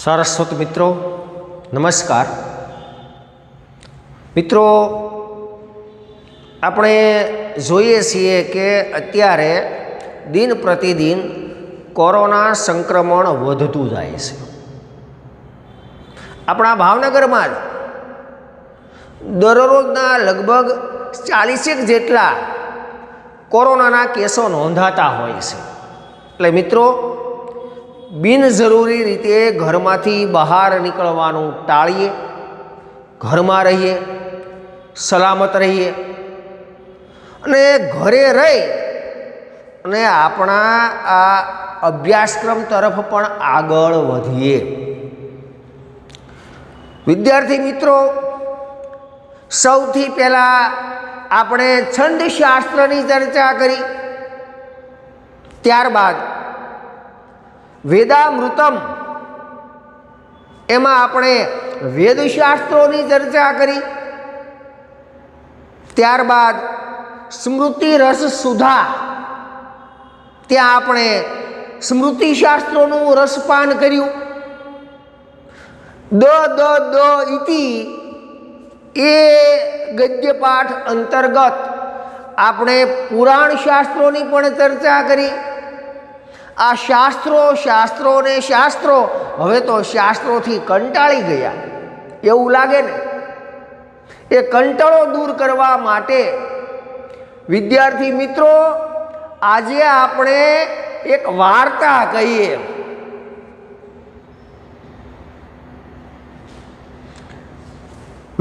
સારસ્વત મિત્રો નમસ્કાર। મિત્રો આપણે જોઈએ છીએ કે અત્યારે દિન પ્રતિદિન કોરોના સંક્રમણ વધતું જાય છે। આપણા ભાવનગરમાં જ દરરોજના લગભગ 40 જેટલા કોરોનાના કેસો નોંધાતા હોય છે। એટલે મિત્રો બિનજરૂરી રીતે ઘરમાંથી બહાર નીકળવાનું ટાળીએ, ઘરમાં રહીએ, સલામત રહીએ અને ઘરે રહી અને આપણા આ અભ્યાસક્રમ તરફ પણ આગળ વધીએ। વિદ્યાર્થી મિત્રો, સૌથી પહેલાં આપણે છંદશાસ્ત્રની ચર્ચા કરી, ત્યારબાદ વેદામૃતમ એમાં આપણે વેદશાસ્ત્રોની ચર્ચા કરી, ત્યારબાદ સ્મૃતિ રસ સુધા ત્યાં આપણે સ્મૃતિશાસ્ત્રોનું રસપાન કર્યું। દ દ દ ઇતિ એ ગદ્યપાઠ અંતર્ગત આપણે પુરાણ શાસ્ત્રોની પણ ચર્ચા કરી। આ શાસ્ત્રો ને શાસ્ત્રો, હવે તો શાસ્ત્રોથી કંટાળી ગયા એવું લાગે ને। એ કંટાળો દૂર કરવા માટે વિદ્યાર્થી મિત્રો આજે આપણે એક વાર્તા કહીએ।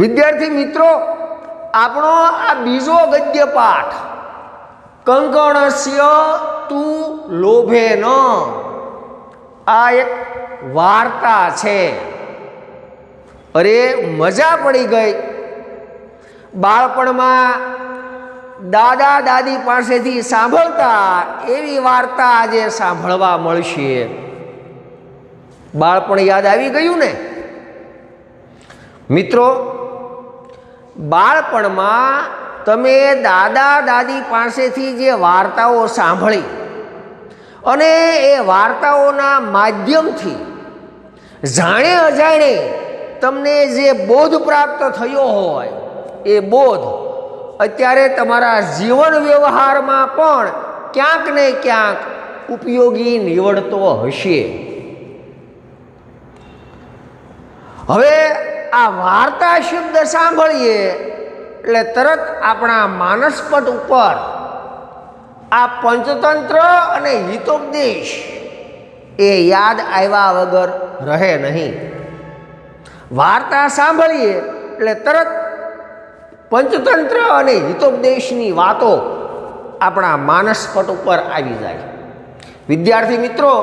વિદ્યાર્થી મિત્રો, આપણો આ બીજો ગદ્ય પાઠ કંકણસ્ય તું લોભે ન, આ એક વાર્તા છે। અરે મજા પડી ગઈ। બાળપણમાં દાદા દાદી પાસેથી સાંભળતા એવી વાર્તા આજે સાંભળવા મળશે। બાળપણ યાદ આવી ગયું ને મિત્રો? બાળપણમાં તમે દાદા દાદી પાસેથી જે વાર્તાઓ સાંભળી અને એ વાર્તાઓના માધ્યમથી જાણે અજાણે તમને જે બોધ પ્રાપ્ત થયો હોય એ બોધ અત્યારે તમારા જીવન વ્યવહારમાં પણ ક્યાંક ને ક્યાંક ઉપયોગી નીવડતો હશે। હવે આ વાર્તા શબ્દ સાંભળીએ એટલે તરત આપણા માનસપટ ઉપર આ પંચતંત્ર અને હિતોપદેશ એ યાદ આવ્યા વગર રહે નહીં। વાર્તા સાંભળીએ એટલે તરત પંચતંત્ર અને હિતોપદેશની વાતો આપણા માનસપટ ઉપર આવી જાય। વિદ્યાર્થી મિત્રો,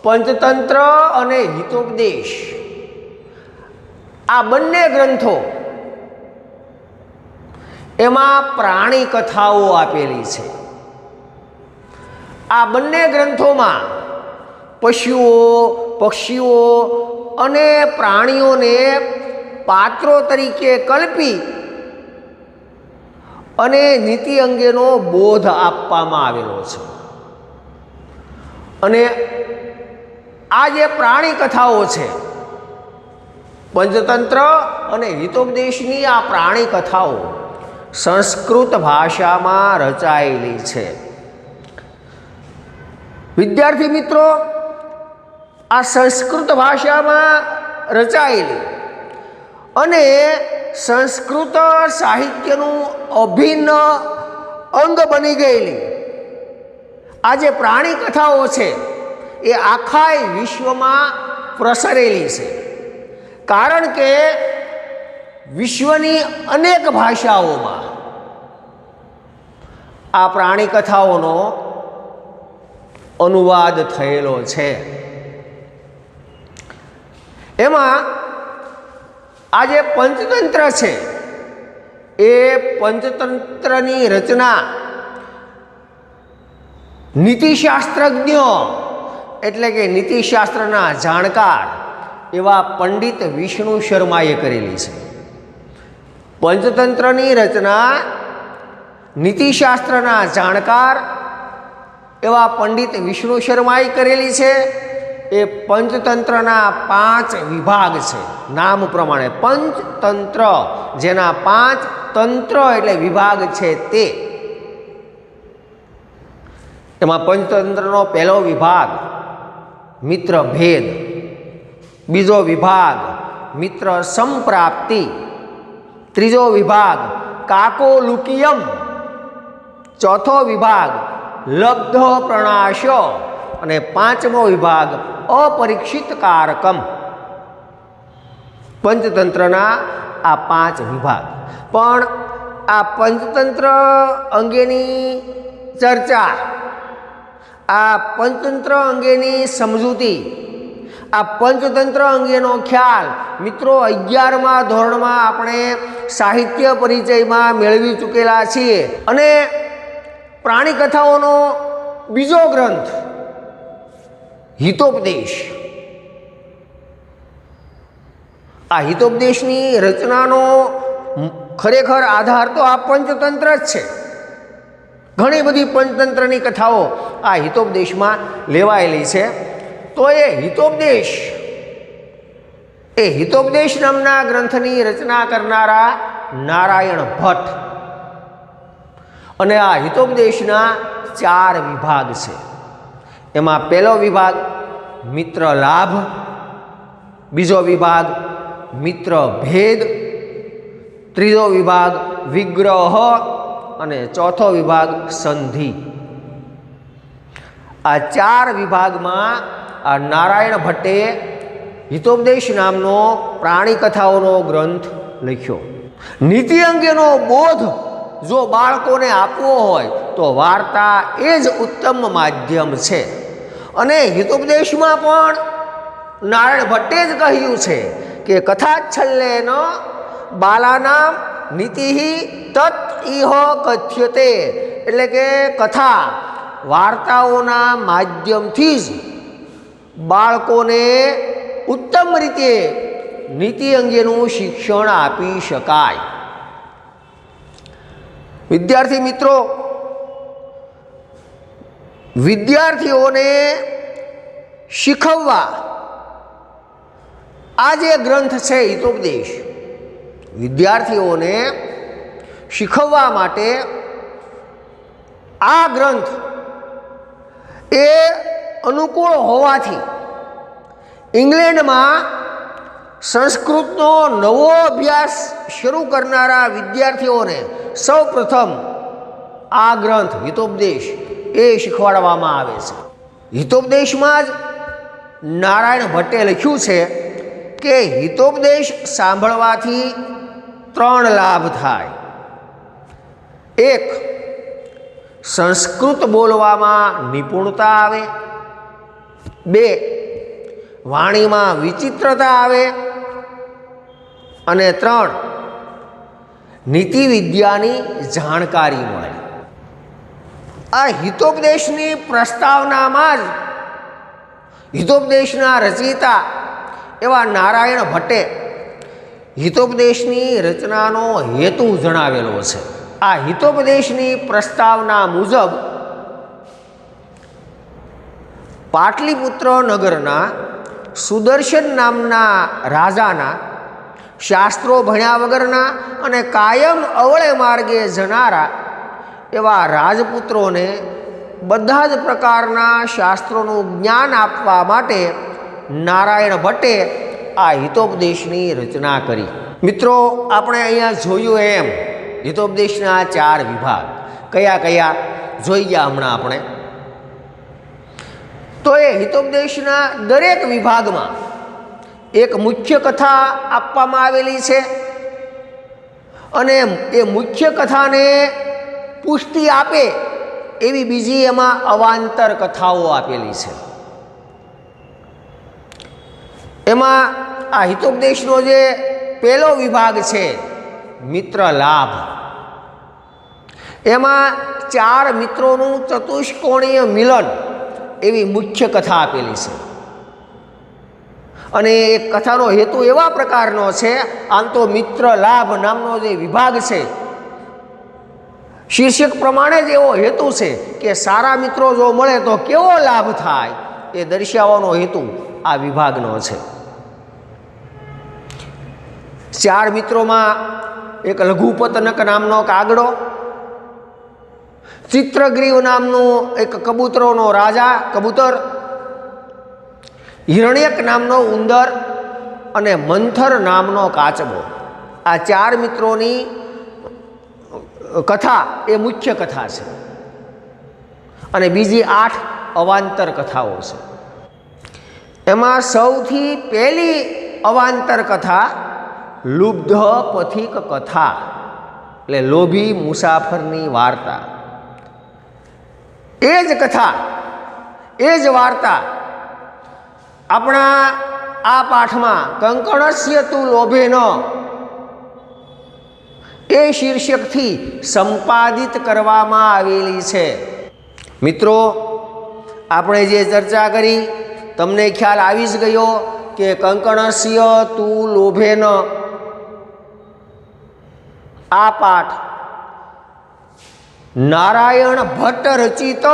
પંચતંત્ર અને હિતોપદેશ આ બંને ગ્રંથો એમાં પ્રાણી કથાઓ આપેલી છે। આ બંને ગ્રંથોમાં પશુઓ, પક્ષીઓ અને પ્રાણીઓને પાત્રો તરીકે કલ્પી અને નીતિ અંગેનો બોધ આપવામાં આવેલો છે। અને આ જે પ્રાણી કથાઓ છે, પંચતંત્ર અને હિતોપદેશની આ પ્રાણી કથાઓ સંસ્કૃત ભાષામાં રચાયેલી છે। વિદ્યાર્થી મિત્રો, આ સંસ્કૃત ભાષામાં રચાયેલી અને સંસ્કૃત સાહિત્યનું અભિન્ન અંગ બની ગયેલી આ જે પ્રાણી કથાઓ છે એ આખા વિશ્વમાં પ્રસરેલી છે। કારણ કે વિશ્વની અનેક ભાષાઓમાં આ પ્રાણી કથાઓનો અનુવાદ થયેલો છે। એમાં આ જે પંચતંત્ર છે એ પંચતંત્રની રચના નીતિશાસ્ત્રજ્ઞો એટલે કે નીતિશાસ્ત્રના જાણકાર એવા પંડિત વિષ્ણુ શર્માએ કરેલી છે। પંચતંત્રની રચના નીતિશાસ્ત્રના જાણકાર એવા પંડિત વિષ્ણુ શર્માએ કરેલી છે। એ પંચતંત્રના 5 વિભાગ છે. નામ પ્રમાણે પંચતંત્ર, જેના 5 તંત્ર એટલે વિભાગ છે તે. એમાં પંચતંત્રનો પહેલો વિભાગ મિત્ર ભેદ, બીજો વિભાગ મિત્ર સંપ્રાપ્તિ, ત્રીજો વિભાગ કાકોલુકિયમ, ચોથો વિભાગ લબ્ધ પ્રણાશ અને પાંચમો વિભાગ અપરીક્ષિત કારકમ. પંચતંત્રના આ 5 વિભાગ. પણ આ પંચતંત્ર અંગેની ચર્ચા, આ પંચતંત્ર અંગેની સમજૂતી, આ પંચતંત્ર અંગેનો ખ્યાલ મિત્રો 11મા ધોરણમાં આપણે સાહિત્ય પરિચયમાં મેળવી ચૂકેલા છીએ. અને પ્રાણી કથાઓનો બીજો ગ્રંથ હિતોપદેશ, આ હિતોપદેશની રચનાનો ખરેખર આધાર તો આ પંચતંત્ર જ છે. ઘણી બધી પંચતંત્રની કથાઓ આ હિતોપદેશમાં લેવાયેલી છે. તો એ હિતોપદેશ નામના ગ્રંથની રચના કરનારા નારાયણ ભટ્ટ. અને આ હિતોપદેશના 4 વિભાગ છે. એમાં પહેલો વિભાગ મિત્ર લાભ, બીજો વિભાગ મિત્ર ભેદ, ત્રીજો વિભાગ વિગ્રહ અને ચોથો વિભાગ સંધિ. આ 4 વિભાગમાં આ નારાયણ ભટ્ટે હિતોપદેશ નામનો પ્રાણી કથાઓનો ગ્રંથ લખ્યો. નીતિ અંગેનો બોધ જો બાળકોને આપવો હોય તો વાર્તા એ જ ઉત્તમ માધ્યમ છે. અને હિતોપદેશમાં પણ નારાયણ ભટ્ટે જ કહ્યું છે કે કથાચ્છલ્યેન બાલાનામ નીતિ તત ઇહ કથ્યતે. એટલે કે કથા વાર્તાઓના માધ્યમથી જ બાળકોને ઉત્તમ રીતે નીતિ અંગેનું શિક્ષણ આપી શકાય. વિદ્યાર્થી મિત્રો, વિદ્યાર્થીઓને શીખવવા આ જે ગ્રંથ છે હિતોપદેશ, વિદ્યાર્થીઓને શીખવવા માટે આ ગ્રંથ એ અનુકૂળ હોવાથી ઇંગ્લેન્ડમાં સંસ્કૃતનો નવો અભ્યાસ શરૂ કરનારા વિદ્યાર્થીઓને સૌપ્રથમ આ ગ્રંથ હિતોપદેશ એ શીખવાડવામાં આવે છે. હિતોપદેશમાં જ નારાયણ ભટ્ટે લખ્યું છે કે હિતોપદેશ સાંભળવાથી 3 લાભ થાય. 1, સંસ્કૃત બોલવામાં નિપુણતા આવે. 2, વાણીમાં વિચિત્રતા આવે. અને 3, નીતિ વિદ્યાની જાણકારી મળે. આ હિતોપદેશની પ્રસ્તાવનામાં જ હિતોપદેશના રચયિતા એવા નારાયણ ભટ્ટે હિતોપદેશની રચનાનો હેતુ જણાવેલો છે. આ હિતોપદેશની પ્રસ્તાવના મુજબ પાટલીપુત્ર નગરના સુદર્શન નામના રાજાના શાસ્ત્રો ભણ્યા વગરના અને કાયમ અવળે માર્ગે જનારા એવા રાજપુત્રોને બધા જ પ્રકારના શાસ્ત્રોનું જ્ઞાન આપવા માટે નારાયણ ભટ્ટે આ હિતોપદેશની રચના કરી. મિત્રો, આપણે અહીંયા જોયું એમ હિતોપદેશના 4 વિભાગ કયા કયા જોઈ ગયા હમણાં આપણે. તો એ હિતોપદેશના દરેક વિભાગમાં એક મુખ્ય કથા આપવામાં આવેલી છે અને એ મુખ્ય કથાને પુષ્ટિ આપે એવી બીજી એમાં અવાંતર કથાઓ આપેલી છે. એમાં આ હિતોપદેશનો જે પહેલો વિભાગ છે મિત્ર લાભ, એમાં 4 મિત્રોનું ચતુષ્કોણીય મિલન એવી મુખ્ય કથા આપેલી છે. અને એ કથાનો હેતુ એવા પ્રકારનો છે, આમ તો મિત્ર લાભ નામનો જે વિભાગ છે શીર્ષક પ્રમાણે જ એવો હેતુ છે કે સારા મિત્રો જો મળે તો કેવો લાભ થાય એ દર્શાવવાનો હેતુ આ વિભાગનો છે. 4 મિત્રોમાં એક લઘુપતનક નામનો કાગડો, ચિત્રગ્રીવ નામનું એક કબૂતરોનો રાજા કબૂતર, હિરણ્યક નામનો ઉંદર અને મંથર નામનો કાચબો. આ 4 મિત્રોની કથા એ મુખ્ય કથા છે અને બીજી 8 અવાંતર કથાઓ છે. એમાં સૌથી પહેલી અવાંતર કથા લુબ્ધ પથિક કથા, એટલે લોભી મુસાફરની વાર્તા. એ જ કથા, એ જ વાર્તા આપણા આ પાઠમાં કંકણસ્ય તું લોભેન એ શીર્ષકથી સંપાદિત કરવામાં આવેલી છે. મિત્રો, આપણે જે ચર્ચા કરી તમને ખ્યાલ આવી જ ગયો કે કંકણસ્ય તું લોભેન આ પાઠ નારાયણ ભટ્ટ રચિત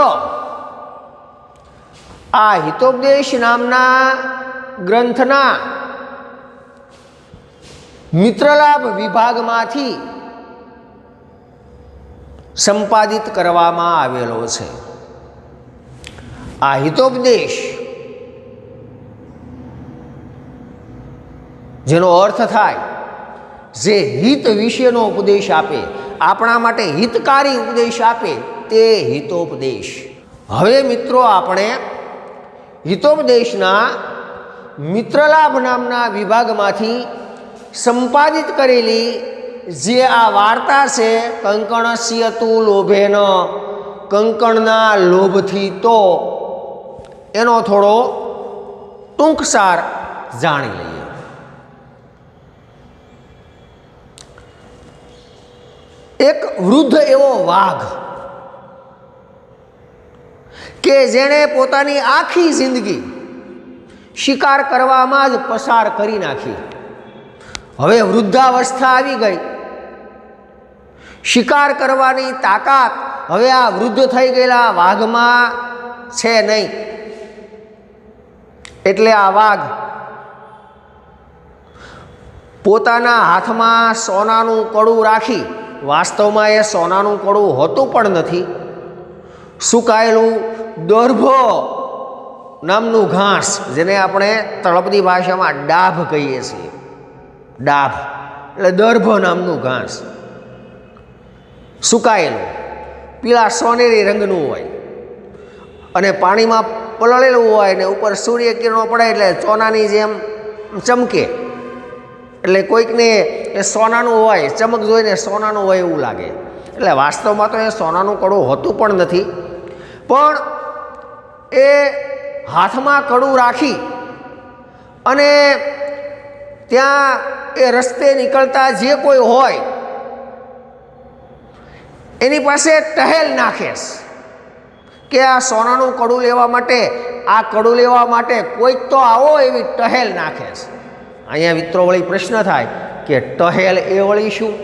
આ હિતોપદેશ નામના ગ્રંથના મિત્રલાભ વિભાગમાંથી સંપાદિત કરવામાં આવેલો છે. આ હિતોપદેશ જેનો અર્થ થાય જે હિત વિશેનો ઉપદેશ આપે, આપણા માટે હિતકારી ઉપદેશ આપે, તે હિતોપદેશ. હવે મિત્રો, આપણે હિતોપદેશના મિત્રલાભ નામના વિભાગમાંથી સંપાદિત કરેલી જે આ વાર્તા છે કંકણસ્ય તું લોભેન, કંકણના લોભથી તો, એનો થોડો ટૂંકસાર જાણી લઈએ. એક વૃદ્ધ એવો વાઘ કે જેણે પોતાની આખી જિંદગી શિકાર કરવામાં જ પસાર કરી નાખી, હવે વૃદ્ધાવસ્થા આવી ગઈ, શિકાર કરવાની તાકાત હવે આ વૃદ્ધ થઈ ગયેલા વાઘમાં છે નહીં. એટલે આ વાઘ પોતાના હાથમાં સોનાનું કડું રાખી, વાસ્તવમાં એ સોનાનું કડું હોતું પણ નથી, સુકાયેલું દર્ભ નામનું ઘાસ, જેને આપણે તળપદી ભાષામાં ડાભ કહીએ છીએ, ડાભ એટલે દર્ભ નામનું ઘાસ, સુકાયેલું પીળા સોનેરી રંગનું હોય અને પાણીમાં પલળેલું હોય ને ઉપર સૂર્યકિરણો પડે એટલે સોનાની જેમ ચમકે, એટલે કોઈકને એ સોનાનું હોય, ચમક જોઈને સોનાનું હોય એવું લાગે. એટલે વાસ્તવમાં તો એ સોનાનું કડું હોતું પણ નથી, પણ એ હાથમાં કડું રાખી અને ત્યાં એ રસ્તે નીકળતા જે કોઈ હોય એની પાસે ટહેલ નાખેશ કે આ સોનાનું કડું લેવા માટે, આ કડું લેવા માટે કોઈક તો આવો, એવી ટહેલ નાખેશ. અહીંયા મિત્રો વળી પ્રશ્ન થાય કે ટહેલ એ વળી શું?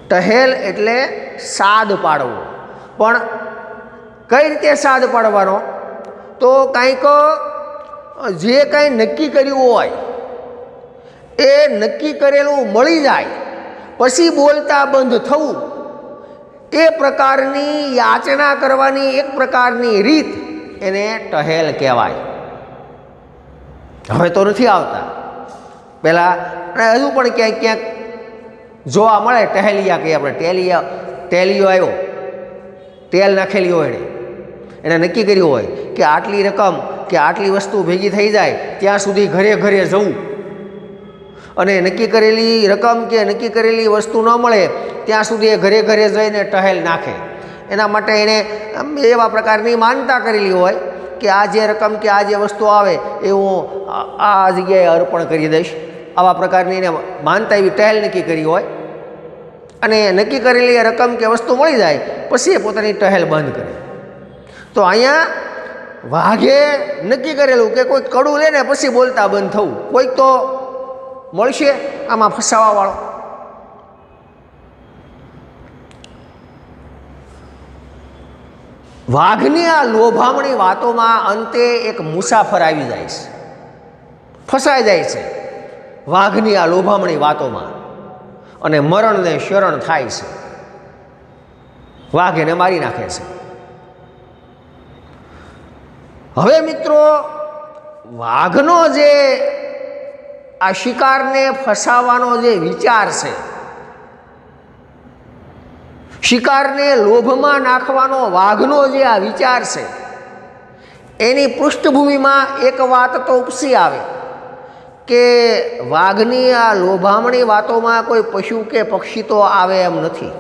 ટહેલ એટલે સાદ પાડવો, પણ કઈ રીતે સાદ પાડવાનો? તો કંઈક જે કંઈ નક્કી કર્યું હોય એ નક્કી કરેલું મળી જાય પછી બોલતા બંધ થવું, એ પ્રકારની યાચના કરવાની એક પ્રકારની રીત, એને ટહેલ કહેવાય. હવે તો નથી આવતા, પહેલાં હજુ પણ ક્યાંક ક્યાંક જોવા મળે ટહેલિયા કહીએ આપણે, ટેલિયો આવ્યો, તેલ નાખેલી હોય એને નક્કી કર્યું હોય કે આટલી રકમ કે આટલી વસ્તુ ભેગી થઈ જાય ત્યાં સુધી ઘરે ઘરે જવું, અને નક્કી કરેલી રકમ કે નક્કી કરેલી વસ્તુ ન મળે ત્યાં સુધી એ ઘરે ઘરે જઈને ટહેલ નાખે. એના માટે એણે એવા પ્રકારની માનતા કરેલી હોય કે આ જે રકમ કે આ જે વસ્તુ આવે એ હું આ જગ્યાએ અર્પણ કરી દઈશ, આવા પ્રકારની એને માનતા એવી ટહેલ નક્કી કરી હોય, અને નક્કી કરેલી રકમ કે વસ્તુ મળી જાય પછી એ પોતાની ટહેલ બંધ કરે. તો અહીંયા વાઘે નક્કી કરેલું કે કોઈ કડું લે ને પછી બોલતા બંધ થવું, કોઈક તો મળશે આમાં ફસાવાવાળો. વાઘની આ લોભામણી વાતોમાં અંતે એક મુસાફર આવી જાય છે, ફસાઈ જાય છે વાઘની આ લોભામણી વાતોમાં, અને મરણને શરણ થાય છે. વાઘ એને મારી નાખે છે. હવે મિત્રો, વાઘનો જે આ શિકારને ફસાવવાનો જે વિચાર છે, શિકારને લોભમાં નાખવાનો વાઘનો જે આ વિચાર છે, એની પૃષ્ઠભૂમિમાં એક વાત તો ઉપસી આવે કે વાઘની આ લોભામણી વાતોમાં કોઈ પશુ કે પક્ષી તો આવે એમ નથી.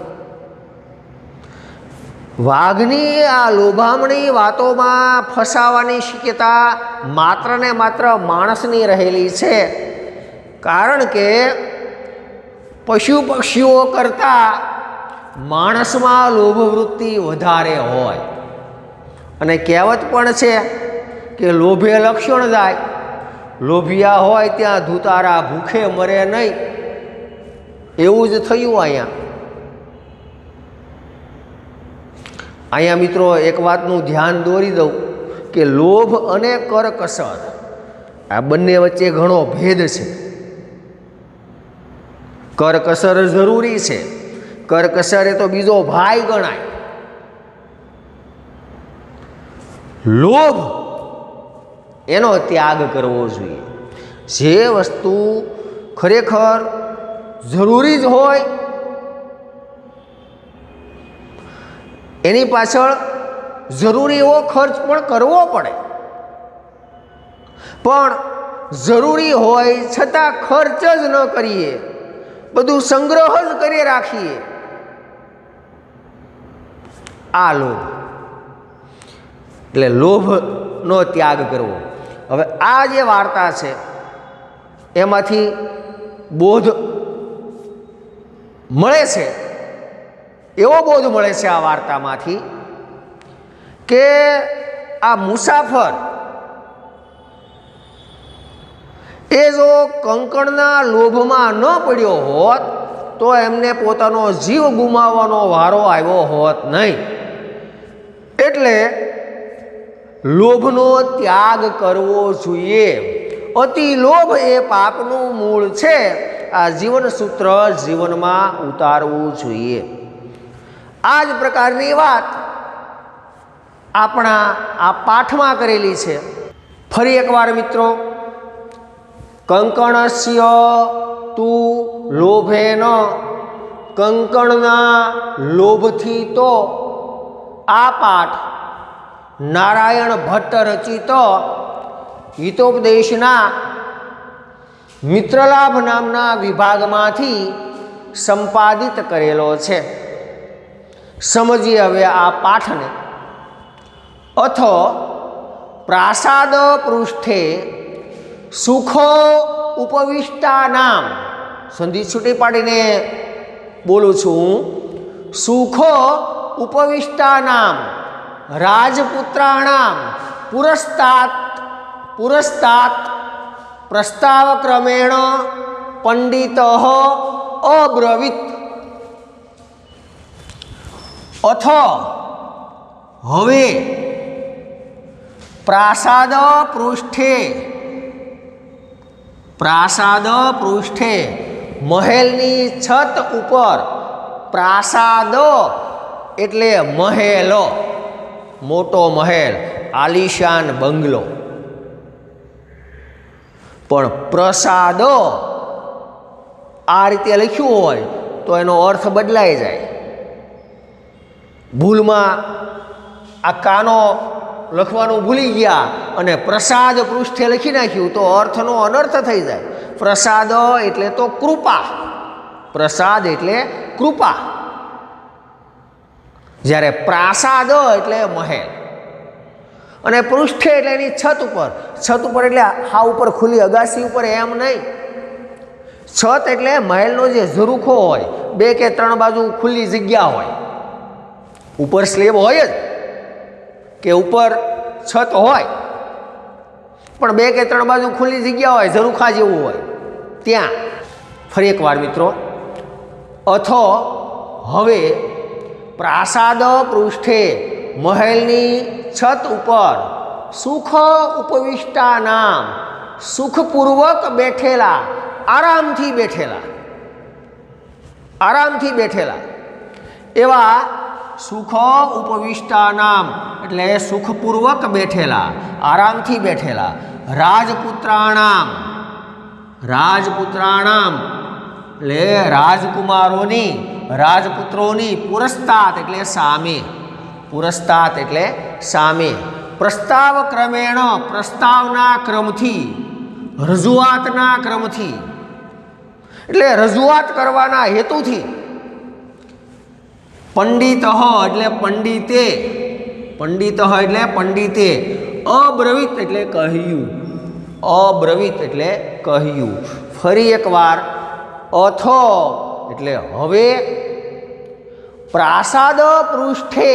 વાઘની આ લોભામણી વાતોમાં ફસાવાની શક્યતા માત્ર ને માત્ર માણસની રહેલી છે, કારણ કે પશુ પક્ષીઓ કરતાં માણસમાં લોભવૃત્તિ વધારે હોય. અને કહેવત પણ છે કે લોભે લક્ષણ જાય, લોભિયા હોય ત્યાં ધૂતારા ભૂખે મરે નહીં. એવું જ થયું અહીંયા મિત્રો એક વાતનું ધ્યાન દોરી દઉં કે લોભ અને કરકસર આ બંને વચ્ચે ઘણો ભેદ છે. કરકસર જરૂરી છે, કરકસર એ તો બીજો ભાઈ ગણાય. લોભ એનો ત્યાગ કરવો જોઈએ. જે વસ્તુ ખરેખર જરૂરી જ હોય એની પાછળ જરૂરી એવો ખર્ચ પણ કરવો પડે, પણ જરૂરી હોય છતાં ખર્ચ જ ન કરીએ, બધું સંગ્રહ જ કરી રાખીએ, આ લોભ. એટલે લોભનો ત્યાગ કરવો. હવે આ જે વાર્તા છે એમાંથી બોધ મળે છે, એવો બોધ મળે છે આ વાર્તામાંથી કે આ મુસાફર એ જો કંકણના લોભમાં ન પડ્યો હોત તો એમને પોતાનો જીવ ગુમાવવાનો વારો આવ્યો હોત નહીં. એટલે લોભનો ત્યાગ કરવો જોઈએ. અતિ લોભ એ પાપનું મૂળ છે. આ જીવન સૂત્ર જીવનમાં ઉતારવું જોઈએ. આ જ પ્રકારની વાત આપણા આ પાઠમાં કરેલી છે. ફરી એકવાર મિત્રો, કંકણસ્ય તું લોભેન, કંકણના લોભથી તો, આ પાઠ નારાયણ ભટ્ટ રચિત હિતોપદેશના મિત્રલાભ નામના વિભાગમાંથી સંપાદિત કરેલો છે. સમજીએ હવે આ પાઠને. અથ પ્રાસાદ પૃષ્ઠે સુખો ઉપવિષ્ટા નામ, સંધિ છૂટી પાડીને બોલું છું હું, સુખો ઉપવિષ્ટા નામ રાજપુત્રાણામ પુરસ્તાત પ્રસ્તાવ ક્રમેણ પંડિત અબ્રવીત. અથ હવે પ્રાસાદ પૃષ્ઠે મહેલની છત ઉપર, પ્રાસાદ એટલે મહેલ, મોટો મહેલ, આલિશાન બંગલો. પણ પ્રસાદ આ રીતે લખ્યું હોય તો એનો અર્થ બદલાઈ જાય. ભૂલમાં આ કાનો લખવાનું ભૂલી ગયા અને પ્રસાદ પૃષ્ઠે લખી નાખ્યું તો અર્થનો અનર્થ થઈ જાય. પ્રસાદ એટલે તો કૃપા, પ્રસાદ એટલે કૃપા, જ્યારે પ્રાસાદ એટલે મહેલ, અને પૃષ્ઠે એટલે એની છત ઉપર. છત ઉપર એટલે હા ઉપર ખુલ્લી અગાસી ઉપર એમ નહીં. છત એટલે મહેલનો જે ઝરૂખો હોય, 2 કે 3 બાજુ ખુલ્લી જગ્યા હોય. ઉપર સ્લેબ હોય જ કે ઉપર છત હોય, પણ 2 કે 3 બાજુ ખુલ્લી જગ્યા હોય, ઝરૂખા જેવું હોય ત્યાં. ફરી એકવાર મિત્રો, અથ હવે પ્રાસાદ પૃષ્ઠે મહેલની છત ઉપર સુખ ઉપવિષ્ટા નામ, સુખપૂર્વક બેઠેલા, આરામથી બેઠેલા એવા સુખ ઉપવિષ્ટા નામ એટલે સુખપૂર્વક બેઠેલા, આરામથી બેઠેલા રાજપુત્રાણામ એટલે રાજપુત્રોની પુરસ્તાત એટલે સામે પ્રસ્તાવ ક્રમેણ પ્રસ્તાવના ક્રમથી, રજૂઆતના ક્રમથી એટલે રજૂઆત કરવાના હેતુથી પંડિત એટલે પંડિતે અબ્રવીત એટલે કહ્યું, ફરી એકવાર અથો એટલે હવે, પ્રાસાદ પૃષ્ઠે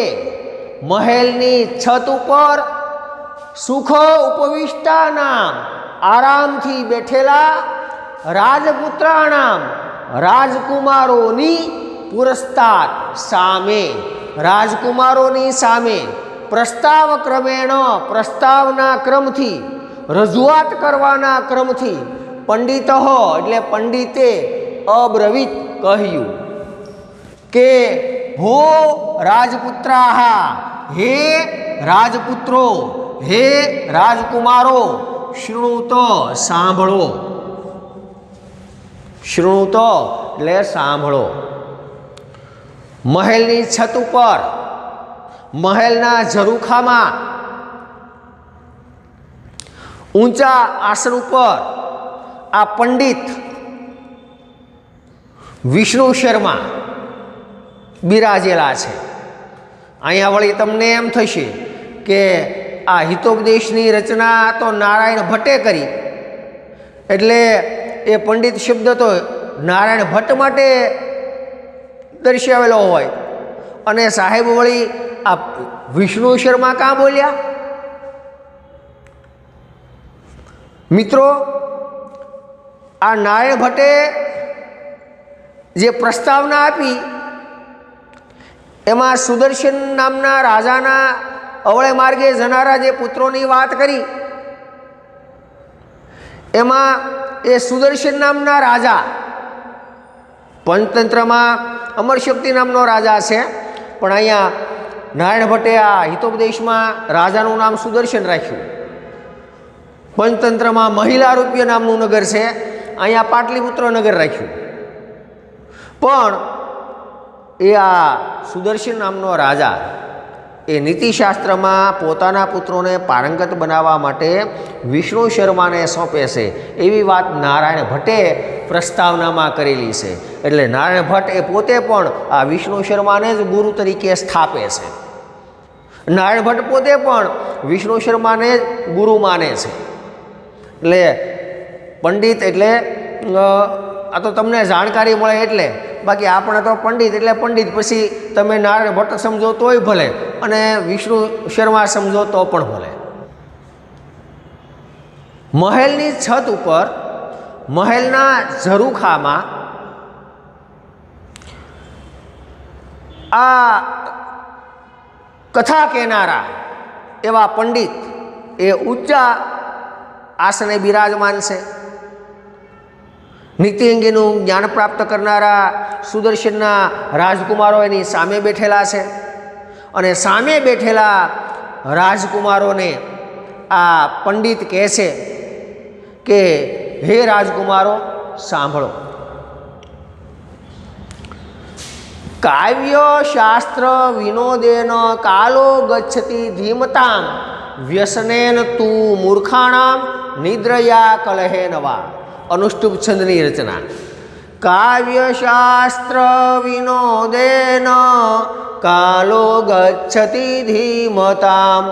મહેલની છત ઉપર સુખ ઉપવિષ્ટા નામ, આરામથી બેઠેલા રાજપુત્રાણામ, રાજકુમારોની પુરસ્તાત રાજકુમારોની સામે પ્રસ્તાવ ક્રમેણ પ્રસ્તાવના ક્રમથી, રજૂઆત કરવાના ક્રમથી પંડિત એટલે પંડિતે અબ્રવીત કહ્યું કે ભો રાજપુત્રાહ, હે રાજપુત્રો, હે રાજકુમારો, શૃણુતો સાંભળો, એટલે સાંભળો. મહેલની છત ઉપર, મહેલના ઝરૂખામાં, ઊંચા આસન ઉપર આ પંડિત વિષ્ણુ શર્મા બિરાજેલા છે. અહીંયા વળી તમને એમ થશે કે આ હિતોપદેશની રચના તો નારાયણ ભટ્ટે કરી, એટલે એ પંડિત શબ્દ તો નારાયણ ભટ્ટ માટે દર્શાવેલો હોય અને સાહેબ વળી આ વિષ્ણુ શર્મા કાં બોલ્યા? મિત્રો, આ નારાયણ ભટ્ટે જે પ્રસ્તાવના આપી એમાં સુદર્શન નામના રાજાના અવળે માર્ગે જનારા જે પુત્રોની વાત કરી, એમાં એ સુદર્શન નામના રાજા પંચતંત્રમાં અમરશક્તિ નામનો રાજા છે, પણ અહીંયા નારાયણ ભટ્ટે આ હિતોપદેશમાં રાજાનું નામ સુદર્શન રાખ્યું. પંચતંત્રમાં મહિલારૂપ્ય નામનું નગર છે, અહીંયા પાટલીપુત્ર નગર રાખ્યું. પણ એ આ સુદર્શન નામનો રાજા એ નીતિશાસ્ત્રમાં પોતાના પુત્રોને પારંગત બનાવવા માટે વિષ્ણુ શર્માને સોંપે છે, એવી વાત નારાયણ ભટ્ટે પ્રસ્તાવનામાં કરેલી છે. એટલે નારાયણ ભટ્ટ એ પોતે પણ આ વિષ્ણુ શર્માને જ ગુરુ તરીકે સ્થાપે છે. નારાયણ ભટ્ટ પોતે પણ વિષ્ણુ શર્માને જ ગુરુ માને છે. એટલે પંડિત એટલે આ તો તમને જાણકારી મળે એટલે, બાકી આપણે તો પંડિત એટલે પંડિત, પછી તમે નારાયણ ભટ્ટ સમજો તોય ભલે અને વિષ્ણુ શર્મા સમજો તો પણ ભલે. મહેલની છત ઉપર, મહેલના ઝરૂખામાં આ કથા કહેનારા એવા પંડિત એ ઊંચા આસને બિરાજમાન છે. નીતિ અંગેનું જ્ઞાન પ્રાપ્ત કરનારા સુદર્શનના રાજકુમારો એની સામે બેઠેલા છે અને સામે બેઠેલા રાજકુમારોને આ પંડિત કહે છે કે હે રાજકુમારો સાંભળો. કાવ્ય શાસ્ત્ર વિનોદેન કાલો ગચ્છતિ ધીમતામ વ્યસનેન તું મૂર્ખાણામ નિદ્રયા કલહે નવા. અનુષ્ટુપ છંદની રચના. કાવ્ય શાસ્ત્ર વિનોદેન કાલો ગચ્છતિ ધીમતામ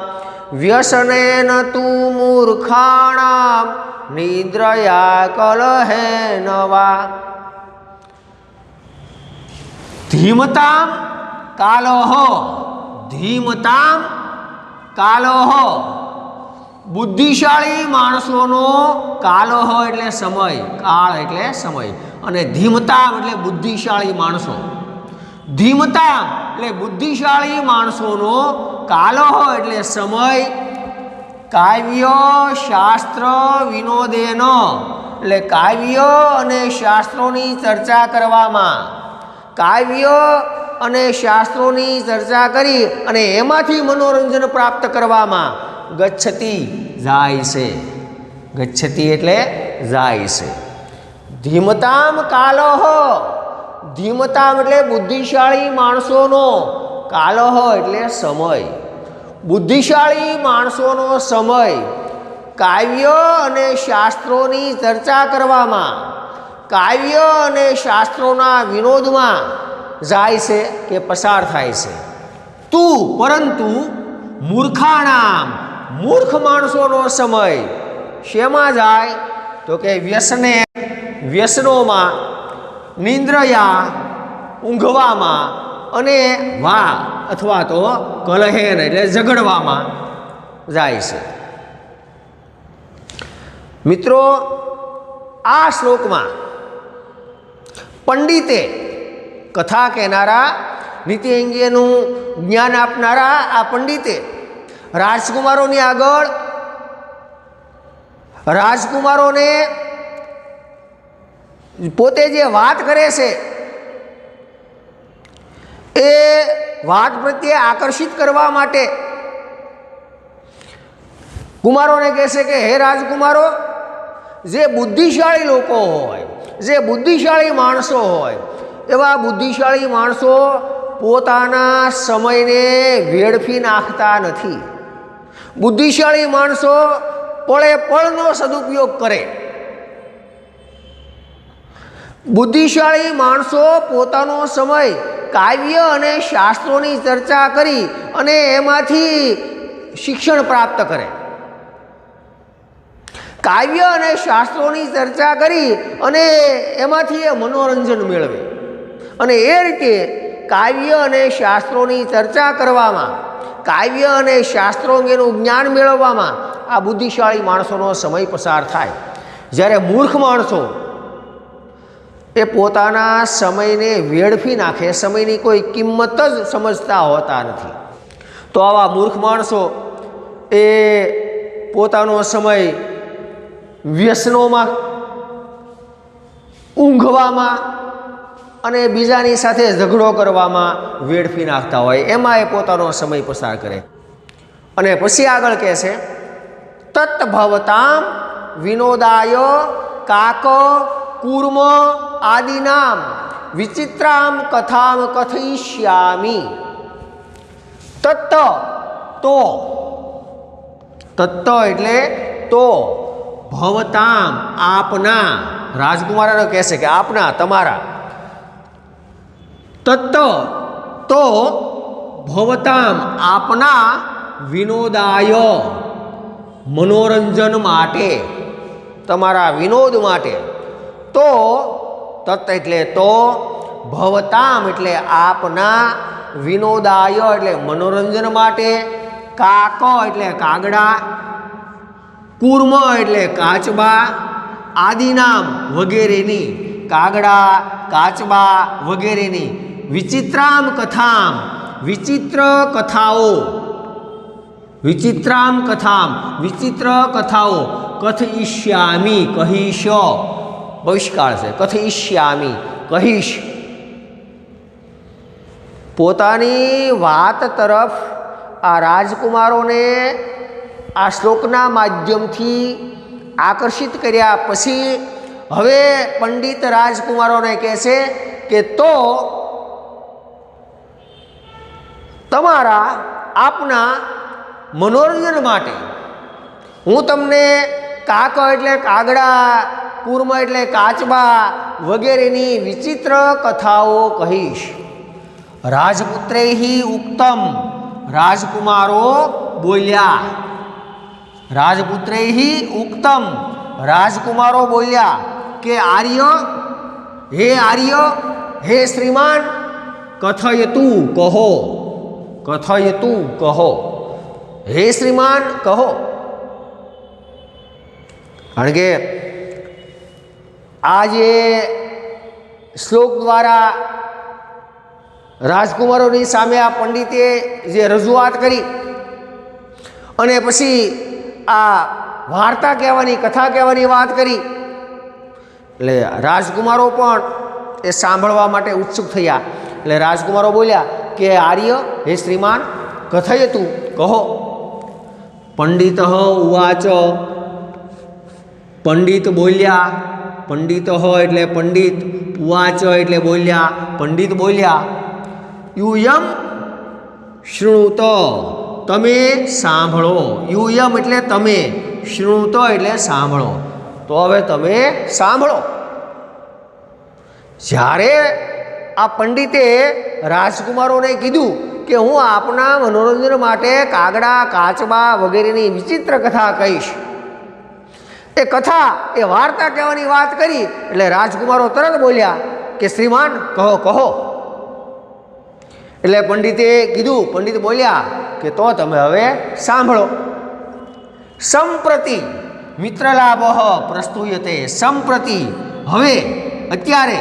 વ્યસનેન તું મૂર્ખાણામ નિદ્રયા કલહે નવા. ધીમતામ કાલોહ, ધીમતામ કાલોહ, બુદ્ધિશાળી માણસોનો કાલોહ એટલે સમય, કાળ એટલે સમય, અને ધીમતામ એટલે બુદ્ધિશાળી માણસો. ધીમતામ એટલે બુદ્ધિશાળી માણસોનો કાલહ એટલે સમય, કાવ્ય શાસ્ત્ર વિનોદેન એટલે કાવ્ય અને શાસ્ત્રોની ચર્ચા કરવામાં, કાવ્ય અને શાસ્ત્રોની ચર્ચા કરી અને એમાંથી મનોરંજન પ્રાપ્ત કરવામાં ગચ્છતિ જાય છે. ગચ્છતિ એટલે જાય છે. ધીમતામ કાલહ, ધીમતામ એટલે બુદ્ધિશાળી માણસોનો, કાલહ એટલે સમય, બુદ્ધિશાળી માણસોનો સમય કાવ્ય અને શાસ્ત્રોની ચર્ચા કરવામાં, કાવ્ય અને શાસ્ત્રોના વિનોદમાં જાય છે કે પસાર થાય છે. તું પરંતુ મૂર્ખાણામ, મૂર્ખ માણસોનો સમય શેમાં જાય તો કે વ્યસને, વ્યસનોમાં, નિંદ્રયા ઊંઘવામાં અને વા અથવા તો કલહેન એટલે ઝઘડવામાં જાય છે. મિત્રો, આ શ્લોકમાં પંડિતે, કથા કહેનારા, નીતિ અંગેનું જ્ઞાન આપનારા આ પંડિતે રાજકુમારોની આગળ રાજકુમારોને પોતે જે વાત કરે છે એ વાત પ્રત્યે આકર્ષિત કરવા માટે કુમારોને કહેશે કે હે રાજકુમારો, જે બુદ્ધિશાળી લોકો હોય, જે બુદ્ધિશાળી માણસો હોય, એવા બુદ્ધિશાળી માણસો પોતાના સમયને વેડફી નાખતા નથી. બુદ્ધિશાળી માણસો પળે પળનો સદુપયોગ કરે. બુદ્ધિશાળી માણસો પોતાનો સમય કાવ્ય અને શાસ્ત્રોની ચર્ચા કરી અને એમાંથી શિક્ષણ પ્રાપ્ત કરે. કાવ્ય અને શાસ્ત્રોની ચર્ચા કરી અને એમાંથી એ મનોરંજન મેળવે અને એ રીતે કાવ્ય અને શાસ્ત્રોની ચર્ચા કરવામાં, કાવ્ય અને શાસ્ત્રો અંગેનું જ્ઞાન મેળવવામાં આ બુદ્ધિશાળી માણસોનો સમય પસાર થાય. જ્યારે મૂર્ખ માણસો એ પોતાના સમયને વેડફી નાખે, સમયની કોઈ કિંમત જ સમજતા હોતા નથી. તો આવા મૂર્ખ માણસો એ પોતાનો સમય વ્યસનોમાં, ઊંઘવામાં અને બીજાની સાથે ઝઘડો કરવામાં વેડફી નાખતા હોય, એમાં એ પોતાનો સમય પસાર કરે. અને પછી આગળ કહે છે તત્ભવતામ વિનોદાય કાક કૂર્મ આદિનામ વિચિત્રામ કથામ કથયિષ્યામિ. તત્ત તો, તત્ત એટલે તો, ભવતામ આપના, રાજકુમારોને કહેશે કે આપના, તમારા, તત્ત તો ભવતામ આપના વિનોદાય મનોરંજન માટે, તમારા વિનોદ માટે, તો તત્ એટલે તો, ભવતામ એટલે આપના, વિનોદાય એટલે મનોરંજન માટે, કાક એટલે કાગડા, કૂર્મ એટલે કાચબા, આદિનામ વગેરેની, કાગડા, કાચબા વગેરેની, વિચિત્રામ કથામ વિચિત્ર કથાઓ, વિચિત્રામ કથામ વિચિત્ર કથાઓ, કથયિષ્યામિ કહીશ, ભવિષ્યકાળ છે, કથયિષ્યામિ કહીશ. પોતાની વાત તરફ આ રાજકુમારોને આ શ્લોકના માધ્યમથી આકર્ષિત કર્યા પછી હવે પંડિત રાજકુમારોને કહે છે કે તો તમારા આપના મનોરંજન માટે હું તમને કાક એટલે કાગડા, કૂર્મ એટલે કાચબા વગેરેની વિચિત્ર કથાઓ કહીશ. રાજપુત્રૈહિ ઉક્તમ, રાજકુમારો બોલ્યા, રાજપુત્રૈહિ ઉક્તમ, રાજકુમારો બોલ્યા કે આર્ય, હે આર્ય, હે શ્રીમાન, કથયતુ કહો, કથયતુ કહો, હે શ્રીમાન કહો. કારણ કે આ જે શ્લોક દ્વારા રાજકુમારોની સામે આ પંડિતે જે રજૂઆત કરી અને પછી આ વાર્તા કહેવાની, કથા કહેવાની વાત કરી, એટલે રાજકુમારો પણ એ સાંભળવા માટે ઉત્સુક થયા. એટલે રાજકુમારો બોલ્યા કે આર્ય, હે શ્રીમાન, કથયતું, કહો. પંડિત ઉવાચ, પંડિત બોલ્યા. પંડિત એટલે પંડિત, ઉવાચ એટલે બોલ્યા, પંડિત બોલ્યા. યુયમ શૃણુત, તમે સાંભળો. યુયમ એટલે તમે, શૃણુત એટલે સાંભળો. તો હવે તમે સાંભળો. જ્યારે આ પંડિતે રાજકુમારોને કીધું કે હું આપના મનોરંજન માટે કાગડા, કાચબા વગેરેની વિચિત્ર કથા કહીશ, એ કથા, એ વાર્તા કહેવાની વાત કરી એટલે રાજકુમારો તરત બોલ્યા કે શ્રીમાન, કહો કહો. એટલે પંડિતે કીધું, પંડિત બોલ્યા કે તો તમે હવે સાંભળો. સંપ્રતિ મિત્રલાભ પ્રસ્તુયતે. સંપ્રતિ હવે, અત્યારે,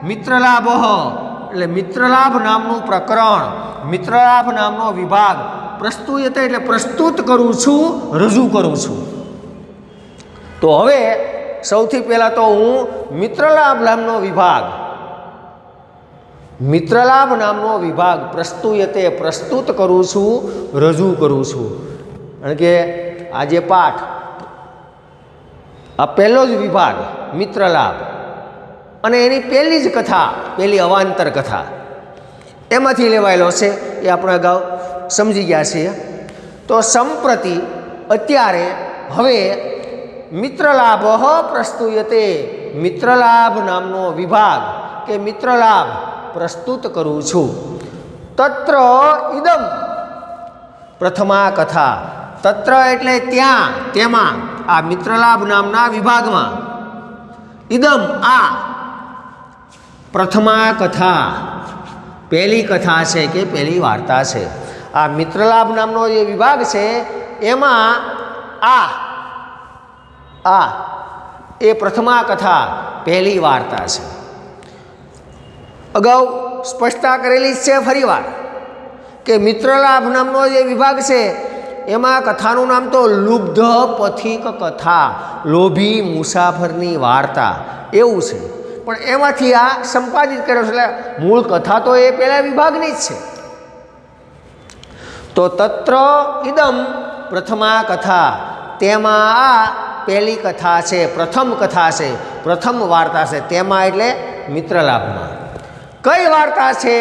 મિત્રલાભ એટલે મિત્રલાભ નામનું પ્રકરણ, મિત્રલાભ નામનો વિભાગ, પ્રસ્તુયતે એટલે પ્રસ્તુત કરું છું, રજૂ કરું છું. તો હવે સૌથી પહેલાં તો હું મિત્રલાભ નામનો વિભાગ, મિત્રલાભ નામનો વિભાગ પ્રસ્તુયતે પ્રસ્તુત કરું છું, રજૂ કરું છું. કારણ કે આ જે પાઠ, આ પહેલો જ વિભાગ મિત્રલાભ, અને એની પહેલી જ કથા, પહેલી અવાંતર કથા એમાંથી લેવાયેલો છે, એ આપણે અગાઉ સમજી ગયા છીએ. તો સંપ્રતિ અત્યારે, હવે, મિત્રલાભ પ્રસ્તુયતે, મિત્રલાભ નામનો વિભાગ કે મિત્રલાભ પ્રસ્તુત કરું છું. તત્ર ઇદમ પ્રથમા કથા. તત્ર એટલે ત્યાં, તેમાં, આ મિત્રલાભ નામના વિભાગમાં, ઇદમ આ, પ્રથમા કથા પહેલી કથા છે કે પહેલી વાર્તા છે. આ મિત્રલાભ નામનો જે વિભાગ છે એમાં આ એ પ્રથમા કથા પહેલી વાર્તા છે. અગાઉ સ્પષ્ટતા કરેલી જ છે ફરીવાર કે મિત્રલાભ નામનો જે વિભાગ છે એમાં કથાનું નામ તો લુબ્ધ પથિક કથા, લોભી મુસાફરની વાર્તા એવું છે. પણ એમાંથી આ સંપાદિત કર્યો છે, એટલે મૂળ કથા તો એ પહેલા વિભાગની જ છે. તો તત્ર ઇદમ પ્રથમા કથા, તેમાં આ પહેલી કથા છે, પ્રથમ કથા છે, પ્રથમ વાર્તા છે. તેમાં એટલે મિત્રલાભમાં. કઈ વાર્તા છે?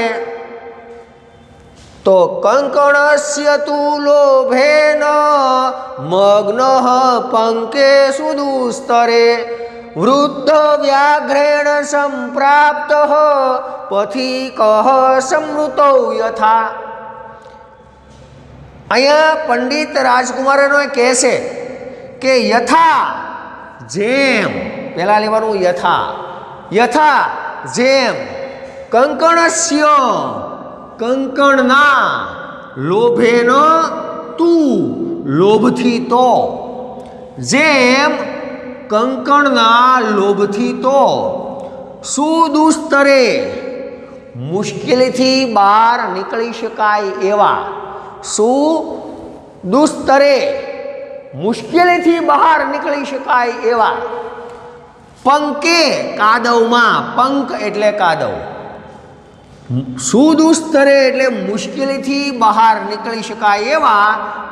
તો કંકણસ્ય તુ લોભેન મગ્ન પંકે સુદુસ્તરે વૃદ્ધ વ્યાઘ્રેણ સંપ્રાપ્ત પથિક સમૃતો યથા. અહીંયા પંડિત રાજકુમારનો કહે છે કે યથા, જેમ, પહેલા લેવાનું યથા, યથા જેમ, કંકણસ્ય કંકણના, લોભેન તું લોભથી તો, જેમ કંકણના લોભથી તો, સુદુસ્તરે મુશ્કેલીથી બહાર નીકળી શકાય એવા, સુદુસ્તરે મુશ્કેલીથી બહાર નીકળી શકાય એવા, પંકે કાદવમાં, પંક એટલે કાદવ, સુદુસ્તરે એટલે મુશ્કેલીથી બહાર નીકળી શકાય એવા,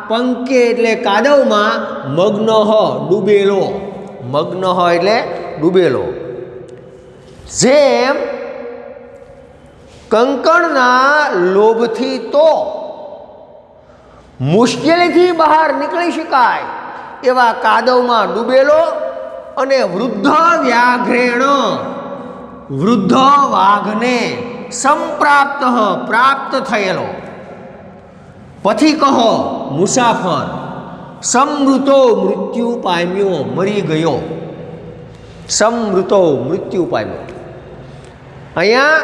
પંકે એટલે કાદવમાં, મગ્ન ડૂબેલો, મગ્ન એટલે ડૂબેલો, જેમ કંકણના લોભથી તો મુશ્કેલીથી બહાર નીકળી શકાય એવા કાદવમાં ડૂબેલો અને વૃદ્ધ વ્યાઘ્રેણ, વૃદ્ધ વાઘને સંપ્રાપ્ત પ્રાપ્ત થયેલો, પથિક મુસાફર, સમૃતો મૃત્યુ પામ્યો મરી ગયો, સમૃતો મૃત્યુ પામ્યો. અહીંયા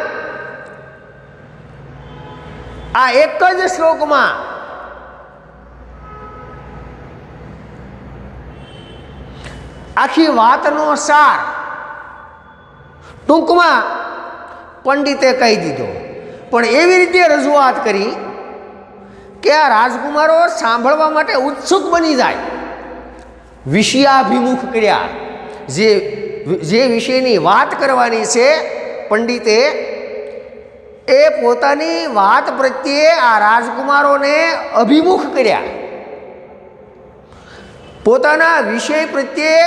આ એક જ શ્લોકમાં આખી વાતનો સાર ટૂંકમાં પંડિતે કહી દીધો. પણ એવી રીતે રજૂઆત કરી કે આ રાજકુમારો સાંભળવા માટે ઉત્સુક બની જાય, વિષયાભિમુખ કર્યા. જે વિષયની વાત કરવાની છે પંડિતે, એ પોતાની વાત પ્રત્યે આ રાજકુમારોને અભિમુખ કર્યા, પોતાના વિષય પ્રત્યે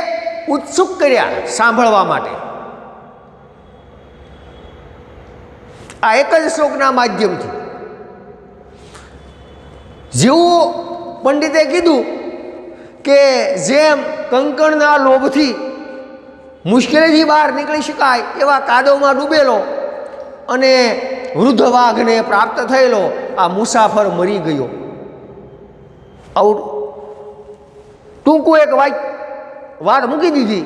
ઉત્સુક કર્યા સાંભળવા માટે. આ એક જ શ્લોકના માધ્યમથી. જેવું પંડિતે કીધું કે જેમ કંકણના લોભથી મુશ્કેલીથી બહાર નીકળી શકાય એવા કાદવમાં ડૂબેલો અને વૃદ્ધ વાઘને પ્રાપ્ત થયેલો આ મુસાફર મરી ગયો, આવું ટૂંકું એક વાત મૂકી દીધી.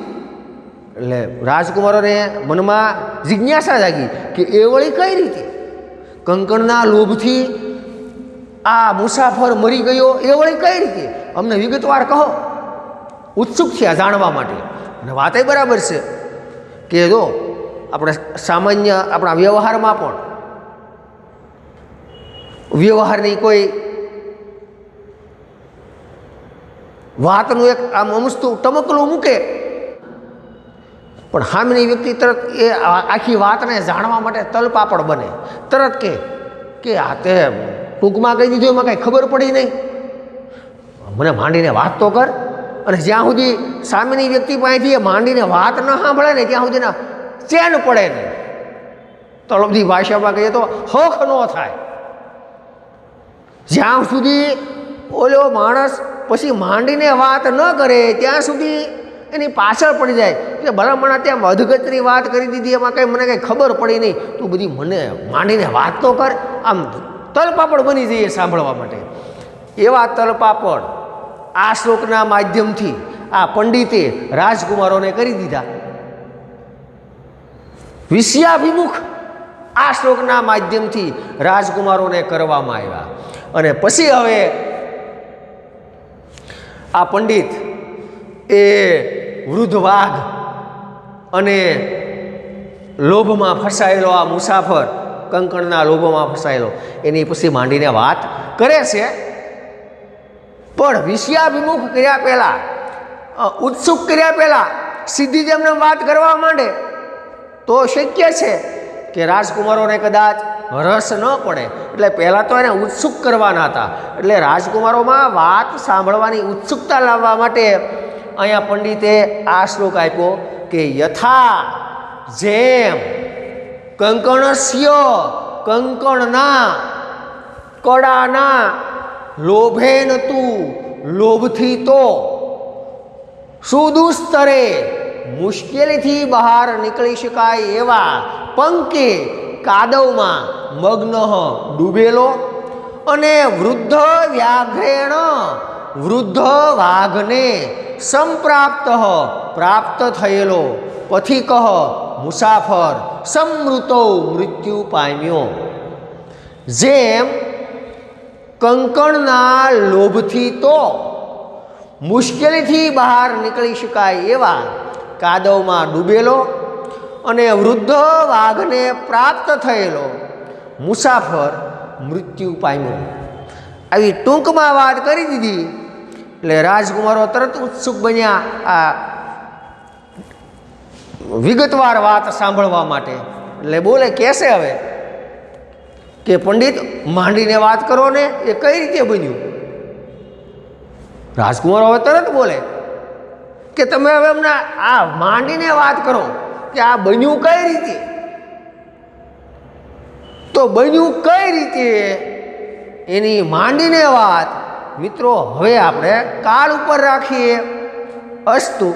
એટલે રાજકુમારોને મનમાં જિજ્ઞાસા જાગી કે એ વળી કઈ રીતે કંકણના લોભથી આ મુસાફર મરી ગયો, એ વળી કઈ રીતે, અમને વિગતવાર કહો. ઉત્સુક થયા જાણવા માટે. અને વાત એ બરાબર છે કે જો આપણે સામાન્ય આપણા વ્યવહારમાં પણ વ્યવહારની કોઈ વાતનું એક આમ અમસ્તું ટમકલું મૂકે, પણ સામેની વ્યક્તિ તરત એ આખી વાતને જાણવા માટે તલપાપડ બને. તરત કે આ તે ટૂંકમાં કહી દીધું, એમાં કાંઈ ખબર પડી નહીં, મને માંડીને વાત તો કર. અને જ્યાં સુધી સામેની વ્યક્તિ પાસેથી એ માંડીને વાત ન સાંભળે ને ત્યાં સુધીના ચેન પડે નહીં. તળપદી ભાષામાં કહીએ તો હખ ન થાય. જ્યાં સુધી ઓલો માણસ પછી માંડીને વાત ન કરે ત્યાં સુધી એની પાછળ પડી જાય કે ભલામણા ત્યાં અધગતની વાત કરી દીધી, એમાં કંઈ મને કંઈ ખબર પડી નહીં, તું બધી મને માંડીને વાત તો કર. આમ તલપાપડ બની જઈએ સાંભળવા માટે. એવા તલપાપડ આ શ્લોકના માધ્યમથી આ પંડિતે રાજકુમારોને કરી દીધા. વિષયાભિમુખ આ શ્લોકના માધ્યમથી રાજકુમારોને કરવામાં આવ્યા. અને પછી હવે આ પંડિત એ વૃદ્ધ વાઘ અને લોભમાં ફસાયેલો આ મુસાફર, કંકણના લોભમાં ફસાયેલો, એની પછી માંડીને વાત કરે છે. પણ વિષયાભિમુખ કર્યા પહેલાં, ઉત્સુક કર્યા પહેલાં સીધી જ એમને વાત કરવા માંડે તો શક્ય છે કે રાજકુમારોને કદાચ રસ ન પડે. એટલે પહેલાં તો એને ઉત્સુક કરવાના હતા. એટલે રાજકુમારોમાં વાત સાંભળવાની ઉત્સુકતા લાવવા માટે અહીંયા પંડિતે આ શ્લોક આપ્યો કે યથા, જેમ કંકણસ્ય, કંકણના કડાના લોભેન તું, લોભથી તો સુદુસ્તરે મુશ્કેલીથી બહાર નીકળી શકાય એવા પંકે કાદવમાં મગ્ન ડૂબેલો અને વૃદ્ધ વ્યાઘ્રેણ, વૃદ્ધ વાઘને સંપ્રાપ્ત પ્રાપ્ત થયેલો પથિક મુસાફર સમૃતો મૃત્યુ પામ્યો. જેમ કંકણના લોભથી તો મુશ્કેલીથી બહાર નીકળી શકાય એવા કાદવમાં ડૂબેલો અને વૃદ્ધ વાઘને પ્રાપ્ત થયેલો મુસાફર મૃત્યુ પામ્યો. આવી ટૂંકમાં વાત કરી દીધી. એટલે રાજકુમારો તરત ઉત્સુક બન્યા આ વિગતવાર વાત સાંભળવા માટે. એટલે બોલે કહેશે હવે કે પંડિત માંડીને વાત કરો ને, એ કઈ રીતે બન્યું? રાજકુમારો હવે તરત બોલે કે તમે હવે અમને આ માંડીને વાત કરો કે આ બન્યું કઈ રીતે. તો બન્યું કઈ રીતે એની માંડીને વાત મિત્રો હવે આપણે કાલ ઉપર રાખીએ. અસ્તુ.